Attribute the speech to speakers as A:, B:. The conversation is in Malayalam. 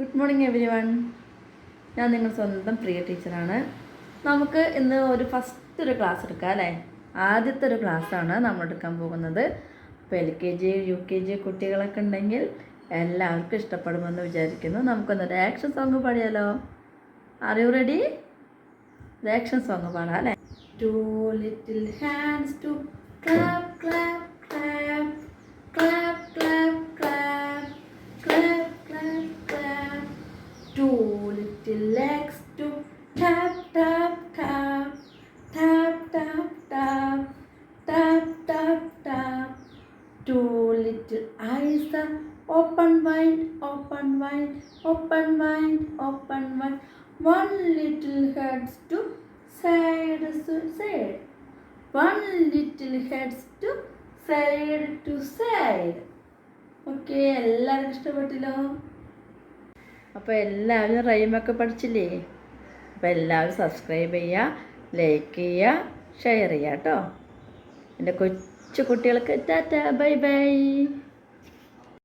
A: Good morning every one. ഞാൻ നിങ്ങൾ സ്വന്തം പ്രിയ ടീച്ചറാണ്. നമുക്ക് ഇന്ന് ഫസ്റ്റ് ഒരു ക്ലാസ് എടുക്കാം അല്ലേ. ആദ്യത്തെ ഒരു ക്ലാസ്സാണ് നമ്മൾ എടുക്കാൻ പോകുന്നത്. അപ്പോൾ LKG UKG കുട്ടികളൊക്കെ ഉണ്ടെങ്കിൽ എല്ലാവർക്കും ഇഷ്ടപ്പെടുമെന്ന് വിചാരിക്കുന്നു. നമുക്കൊന്നൊരു ആക്ഷൻ സോങ് പാടിയാലോ? Are you ready? ഒരു ആക്ഷൻ സോങ് പാടാം അല്ലേ. Two little hands to clap clap clap clap clap clap clap clap clap. Two little legs to tap tap tap tap tap tap tap tap tap. Two little eyes are open wide open wide open wide open wide. One little heads to side to side. One little heads to side to side. Okay, എല്ലാവർക്കും ഇഷ്ടപ്പെട്ടില്ലോ? അപ്പോൾ എല്ലാവരും റൈമൊക്കെ പഠിച്ചില്ലേ? അപ്പോൾ എല്ലാവരും സബ്സ്ക്രൈബ് ചെയ്യുക, ലൈക്ക് ചെയ്യുക, ഷെയർ ചെയ്യുക കേട്ടോ. എൻ്റെ കൊച്ചു കുട്ടികൾക്ക് ടാറ്റ ബൈ ബൈ.